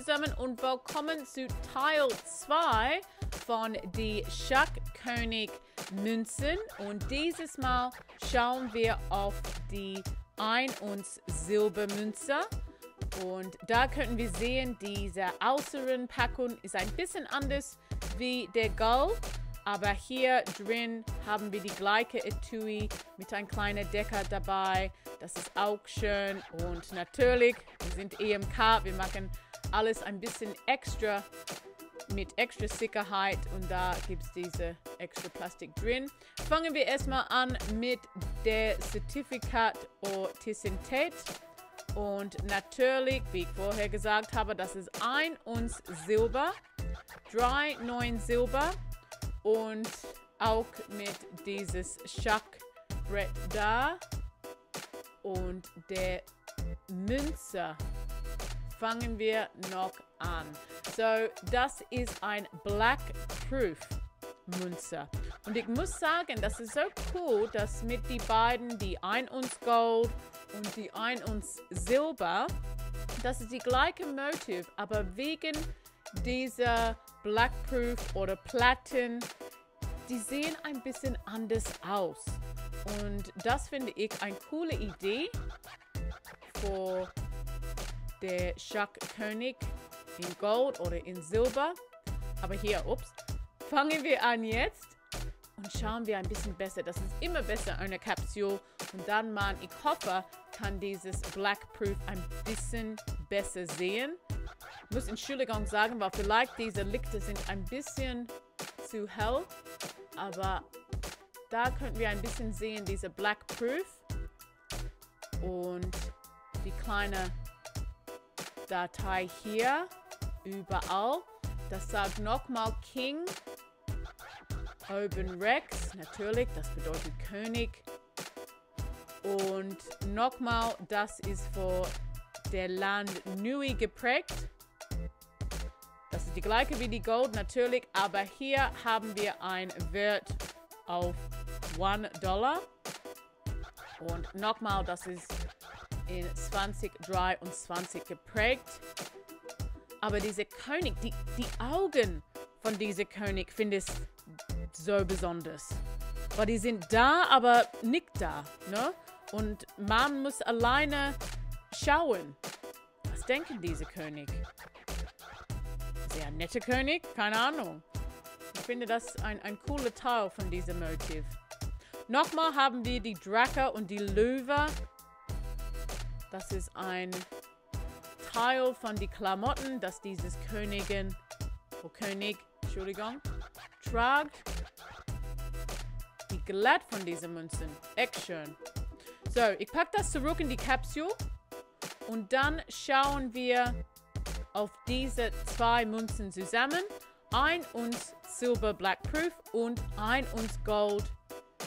zusammen und willkommen zu Teil 2 von die Schachkönig Münzen. Und dieses Mal schauen wir auf die 1 Uns Silbermünze. Und da könnten wir sehen, diese äußeren Packung ist ein bisschen anders wie der Gold. Aber hier drin haben wir die gleiche Etui mit einem kleinen Decker dabei. Das ist auch schön. Und natürlich, wir sind EMK, wir machen alles ein bisschen extra mit extra Sicherheit. Und da gibt es diese extra Plastik drin. Fangen wir erstmal an mit der Zertifikat Authentizität. Und natürlich, wie ich vorher gesagt habe, das ist 1 Uns Silber, 3,9 Silber. Und auch mit dieses Schachbrett da und der Münze fangen wir noch an. So, das ist ein Black Proof Münze. Und ich muss sagen, das ist so cool, dass mit die beiden, die 1 Uns Gold und die 1 Uns Silber, das ist die gleiche Motiv, aber wegen dieser Black Proof oder Platten, die sehen ein bisschen anders aus. Und das finde ich eine coole Idee für der Schachkönig in Gold oder in Silber. Aber hier, fangen wir an jetzt und schauen wir ein bisschen besser. Das ist immer besser, eine Kapsel. Und dann, ich hoffe, kann dieses Black Proof ein bisschen besser sehen. Ich muss Entschuldigung sagen, weil vielleicht diese Lichter sind ein bisschen zu hell, aber da könnten wir ein bisschen sehen, diese Black Proof und die kleine Datei hier überall. Das sagt nochmal King, oben Rex, natürlich, das bedeutet König. Und nochmal, das ist für der Land Nui geprägt. Das ist die gleiche wie die Gold natürlich, aber hier haben wir einen Wert auf $1. Und nochmal, das ist in 2023 geprägt. Aber dieser König, die Augen von diesem König finde ich so besonders. Weil die sind da, aber nicht da. Ne? Und man muss alleine schauen. Was denken diese König? Sehr netter König? Keine Ahnung. Ich finde das ein cooler Teil von diesem Motiv. Nochmal haben wir die Drache und die Löwe. Das ist ein Teil von den Klamotten, das dieses König, tragt. Die Glatt von diesen Münzen. Echt schön. So, ich packe das zurück in die Kapsel. Und dann schauen wir auf diese 2 Münzen zusammen. 1 Uns Silber Black Proof und 1 Uns Gold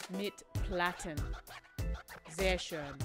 mit Platten. Sehr schön.